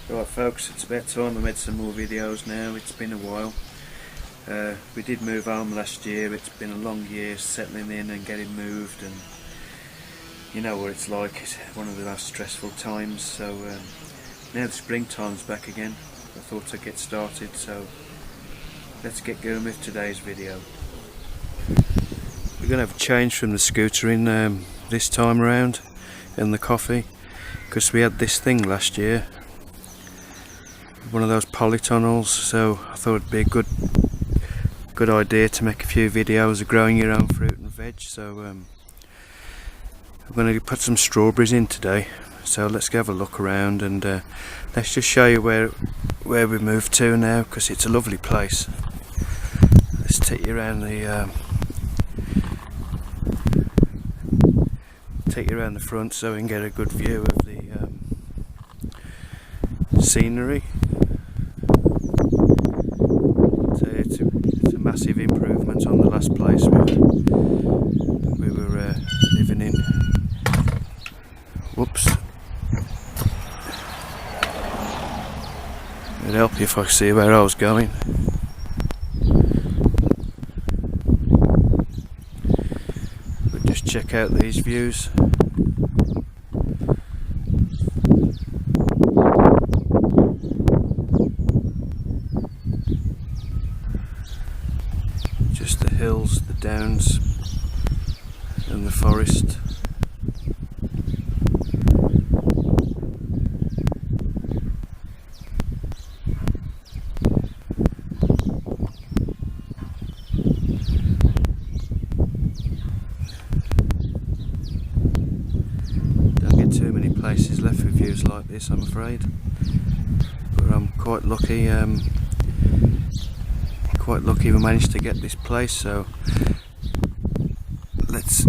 Right folks, it's about time I made some more videos now. It's been a while. We did move home last year. It's been a long year settling in and getting moved, and you know what it's like. It's one of the most stressful times. So now the springtime's back again, I thought I'd get started. So let's get going with today's video. We're going to have a change from the scootering this time around in the coffee, because we had this thing last year, one of those polytunnels, so I thought it'd be a good idea to make a few videos of growing your own fruit and veg. So I'm going to put some strawberries in today, so let's go have a look around and let's just show you where we moved to now, because it's a lovely place. Let's take you around the front so we can get a good view of the scenery. So it's a massive improvement on the last place we were living in. Whoops. It'd help you if I see where I was going. But just check out these views. Just the hills, the downs and the forest. Don't get too many places left with views like this, I'm afraid, but I'm quite lucky. We managed to get this place, so let's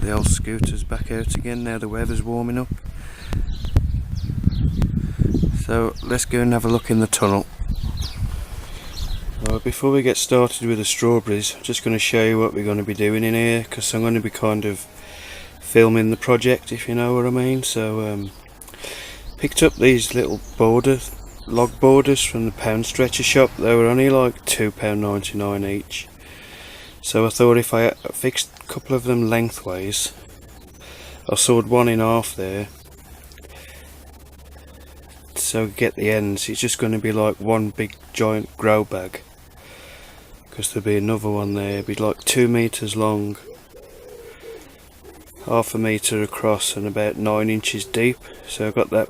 the old scooter's back out again now the weather's warming up, so let's go and have a look in the tunnel. Before we get started with the strawberries, I'm just going to show you what we're going to be doing in here, because I'm going to be kind of filming the project, if you know what I mean. So picked up these little log borders from the pound stretcher shop. They were only like £2.99 each, so I thought if I fixed a couple of them lengthways, I sawed one in half there, so get the ends. It's just going to be like one big giant grow bag, because there'll be another one there. It'll be like 2 meters long, half a metre across and about 9 inches deep. So I've got that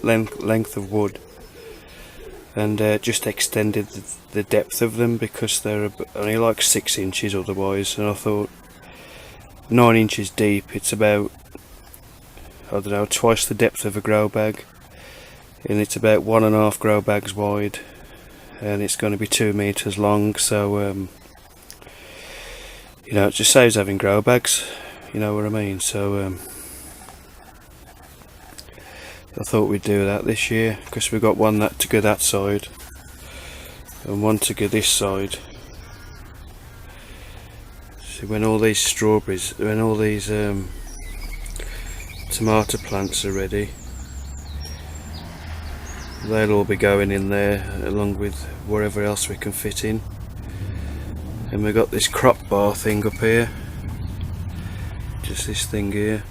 length of wood, and just extended the depth of them, because they're only like 6 inches otherwise, and I thought 9 inches deep, it's about, I don't know, twice the depth of a grow bag, and it's about 1.5 grow bags wide, and it's going to be 2 meters long. So you know, it just saves having grow bags, you know what I mean. So I thought we'd do that this year, because we've got one to go that side and one to go this side. So when all these tomato plants are ready, they'll all be going in there along with whatever else we can fit in. And we've got this crop bar thing up here, just this thing here,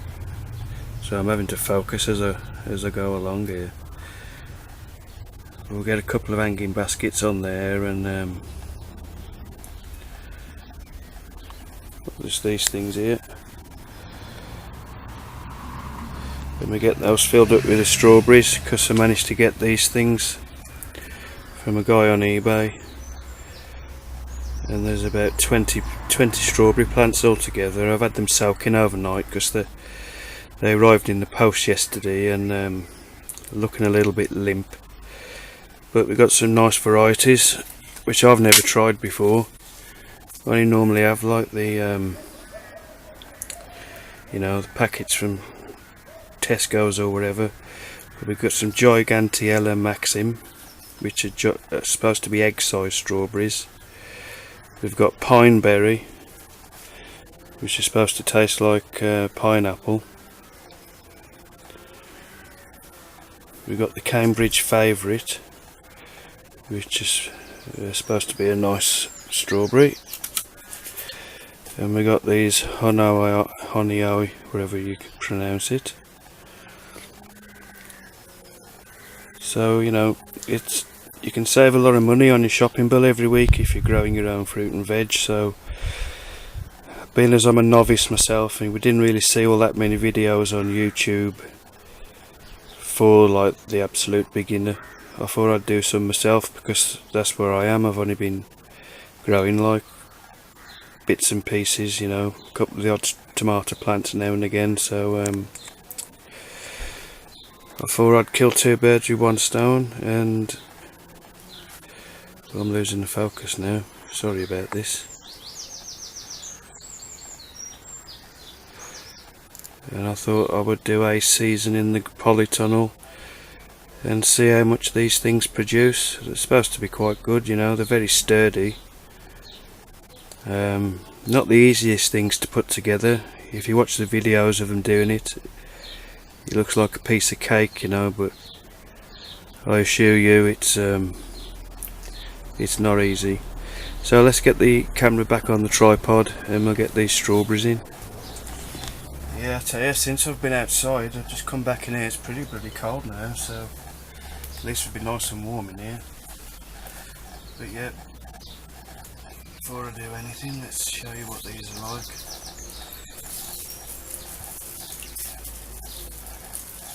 so I'm having to focus as I go along here. We'll get a couple of hanging baskets on there, and just these things here, and we get those filled up with the strawberries, because I managed to get these things from a guy on eBay, and there's about 20 strawberry plants altogether. I've had them soaking overnight, because they arrived in the post yesterday, and looking a little bit limp, but we've got some nice varieties which I've never tried before. I only normally have like the you know, the packets from Tesco's or whatever, but we've got some Gigantiella Maxim, which are supposed to be egg sized strawberries. We've got Pineberry, which is supposed to taste like pineapple. We've got the Cambridge Favourite, which is supposed to be a nice strawberry. And we got these honeyoi, whatever you can pronounce it. So, you know, you can save a lot of money on your shopping bill every week if you're growing your own fruit and veg. So, being as I'm a novice myself, and we didn't really see all that many videos on YouTube for like the absolute beginner, I thought I'd do some myself, because that's where I am. I've only been growing like bits and pieces, you know, a couple of the odd tomato plants now and again. So I thought I'd kill two birds with one stone. And well, I'm losing the focus now, sorry about this. And I thought I would do a season in the polytunnel and see how much these things produce. They're supposed to be quite good, you know, they're very sturdy. Not the easiest things to put together. If you watch the videos of them doing it, it looks like a piece of cake, you know, but I assure you it's not easy. So let's get the camera back on the tripod and we'll get these strawberries in. Yeah, I tell you, since I've been outside, I've just come back in here. It's pretty bloody cold now, so at least it'll be nice and warm in here. But yeah, before I do anything, let's show you what these are like.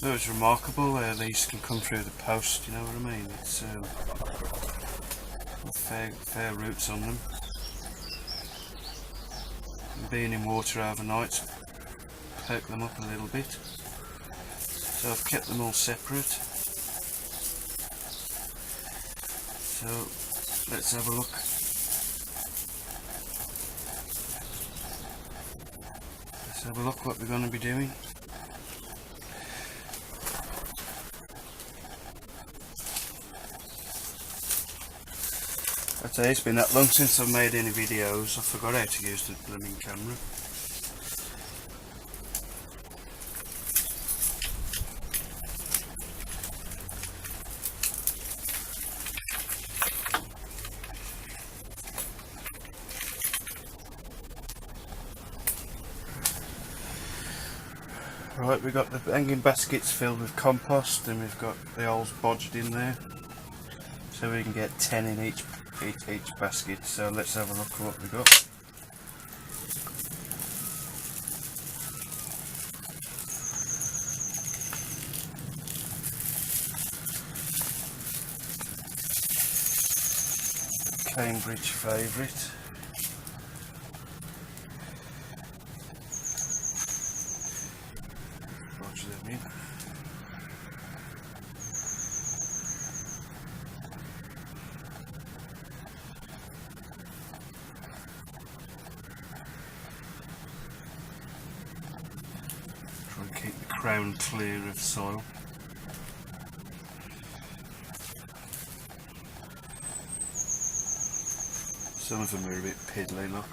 So it's remarkable how these can come through the post, you know what I mean? It's fair roots on them. And being in water overnight, perk them up a little bit. So I've kept them all separate. So let's have a look. Let's have a look what we're going to be doing. I tell you, it's been that long since I've made any videos, I forgot how to use the blooming camera. Right, we've got the hanging baskets filled with compost, and we've got the holes bodged in there, so we can get 10 in each basket. So let's have a look at what we've got. Cambridge Favourite. Bodge them in. Try and keep the crown clear of soil. Some of them are a bit piddly, look.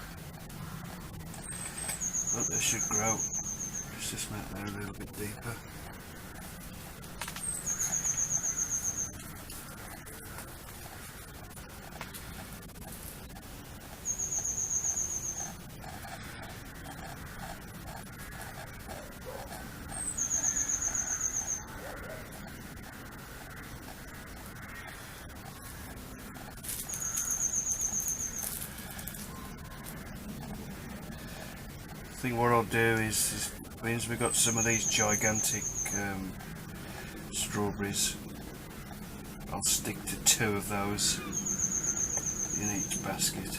But they should grow. Just make them a little bit deeper. I think what I'll do is means we've got some of these gigantic strawberries, I'll stick to 2 of those in each basket,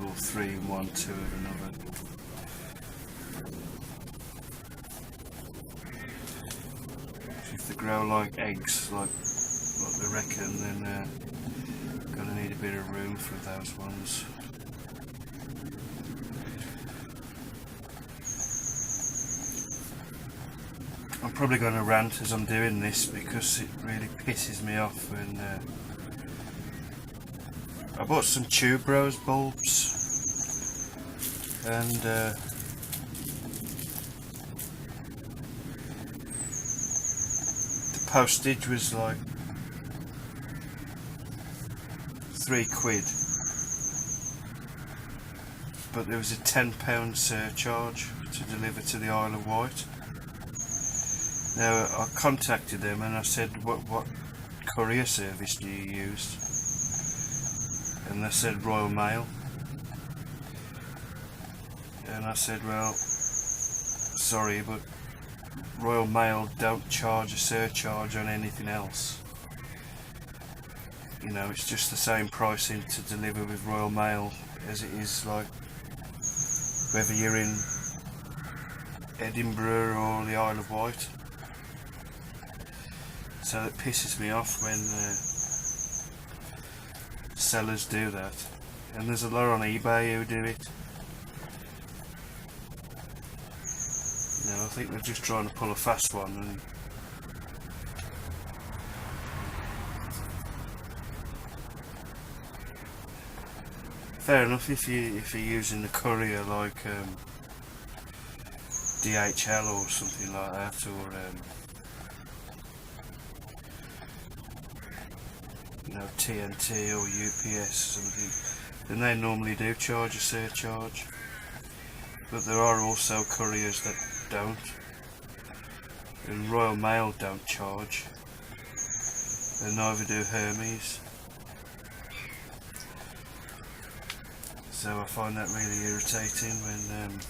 or 3 in one, 2 in another. If they grow like eggs, like they reckon, then gonna need a bit of room for those ones. I'm probably going to rant as I'm doing this, because it really pisses me off when I bought some tuberose bulbs, and postage was like £3, but there was a £10 surcharge to deliver to the Isle of Wight. Now I contacted them and I said, what courier service do you use? And they said Royal Mail. And I said, well, sorry, but Royal Mail don't charge a surcharge on anything else. You know, it's just the same pricing to deliver with Royal Mail as it is like whether you're in Edinburgh or the Isle of Wight. So it pisses me off when sellers do that, and there's a lot on eBay who do it. You know, I think they're just trying to pull a fast one. And fair enough if you're using a courier like DHL or something like that, or you know, TNT or UPS something, then they normally do charge a surcharge. But there are also couriers that don't, and Royal Mail don't charge, and neither do Hermes. So I find that really irritating when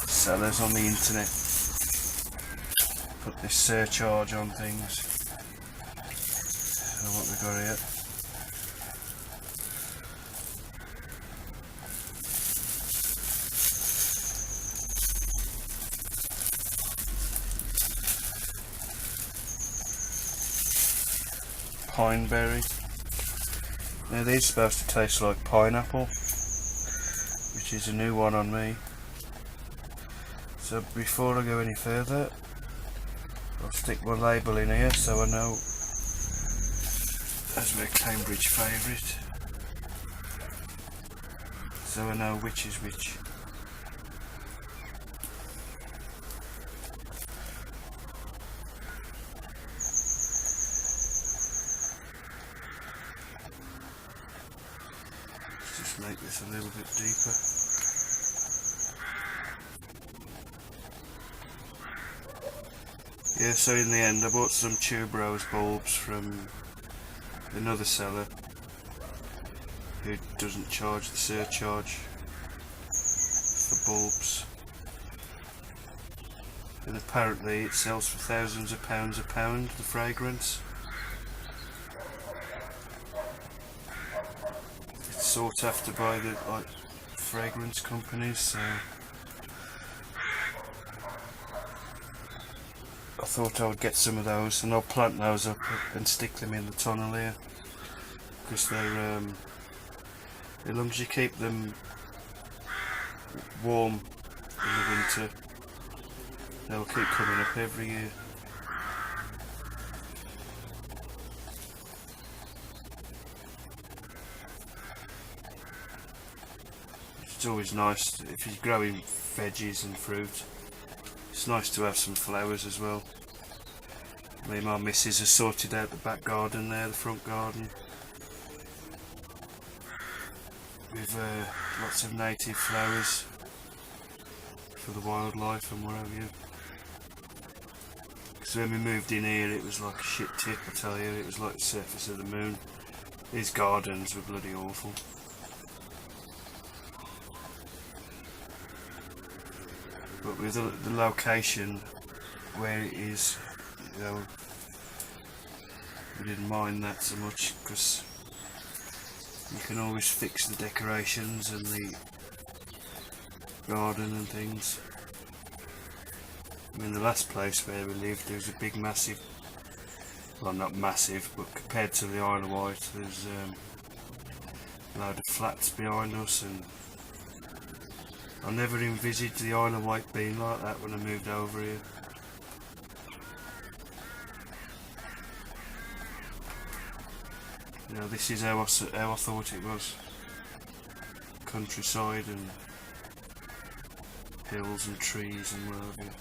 sellers on the internet put this surcharge on things. So what we got here? Pineberry. Now these are supposed to taste like pineapple, which is a new one on me. So before I go any further, I'll stick my label in here so I know, as we're Cambridge favourite, so I know which is which. Let's just make this a little bit deeper. Yeah, so in the end I bought some tuberose bulbs from another seller who doesn't charge the surcharge for bulbs, and apparently it sells for thousands of pounds a pound, the fragrance. It's sought after by the fragrance companies, so I thought I would get some of those, and I'll plant those up and stick them in the tunnel here, because they're as long as you keep them warm in the winter, they'll keep coming up every year. It's always nice if you're growing veggies and fruit. It's nice to have some flowers as well. Me and my missus has sorted out the back garden there, the front garden, with lots of native flowers for the wildlife and what have you. Because when we moved in here it was like a shit tip, I tell you, it was like the surface of the moon. These gardens were bloody awful. But with the location where it is, you know, we didn't mind that so much, because you can always fix the decorations and the garden and things. I mean, the last place where we lived, there was a big massive, well not massive, but compared to the Isle of Wight, there's a load of flats behind us, and I never envisaged the Isle of Wight being like that when I moved over here. You know, this is how I thought it was. Countryside and hills and trees and what have you.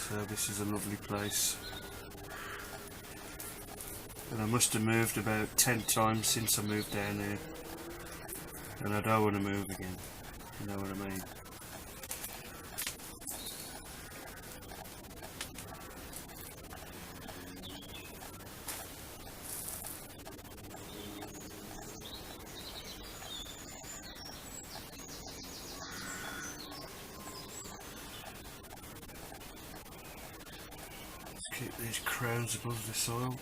So this is a lovely place. And I must have moved about 10 times since I moved down here. And I don't want to move again. You know what I mean? Let's keep these crowns above the soil.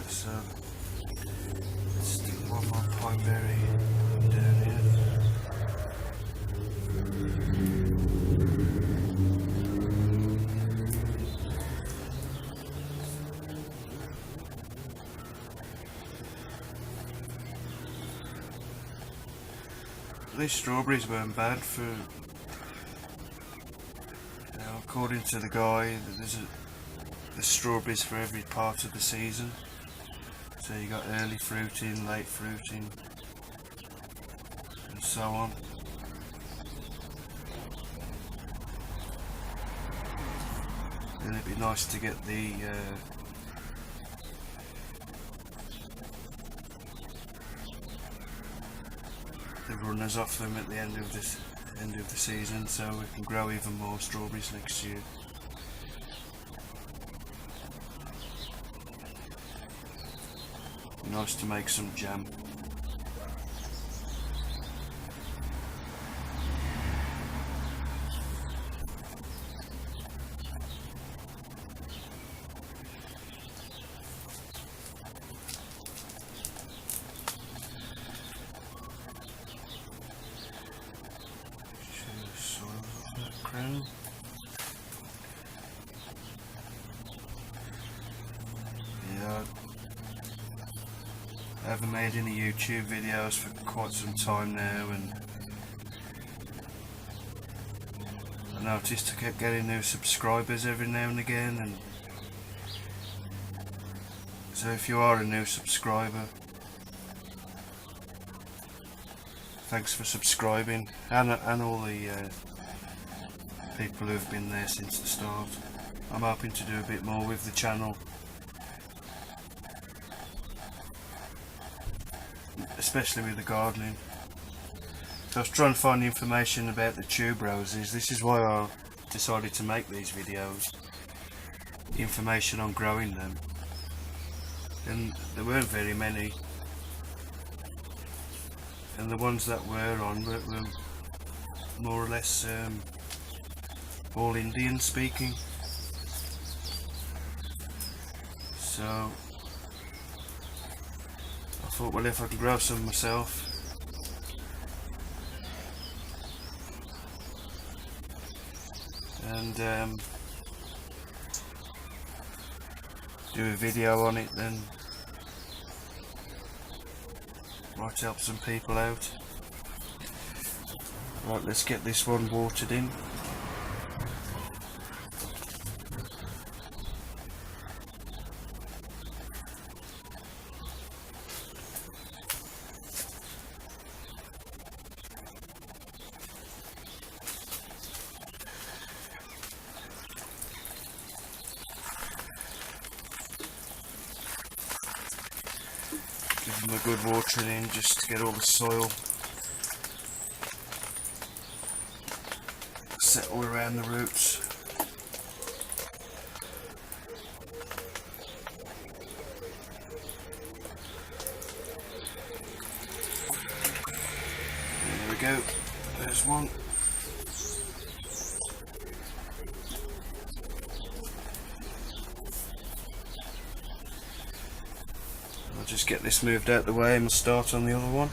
So let's stick one more pine berry down here. These strawberries weren't bad for, according to the guy, there's strawberries for every part of the season. So you got early fruiting, late fruiting, and so on. And it'd be nice to get the runners off them at the end of the season, so we can grow even more strawberries next year. Nice to make some jam. Crown. Yeah. I haven't made any YouTube videos for quite some time now, and I noticed I kept getting new subscribers every now and again, and so if you are a new subscriber, thanks for subscribing, and all the people who've been there since the start. I'm hoping to do a bit more with the channel, especially with the gardening. So I was trying to find information about the tube roses. This is why I decided to make these videos, information on growing them, and there weren't very many, and the ones that were on were more or less all Indian speaking. So I thought, well, if I could grow some myself, and do a video on it, then might help some people out. Right, let's get this one watered in. Give them a good watering in just to get all the soil settle around the roots. There we go, there's one. just get this moved out the way and we'll start on the other one.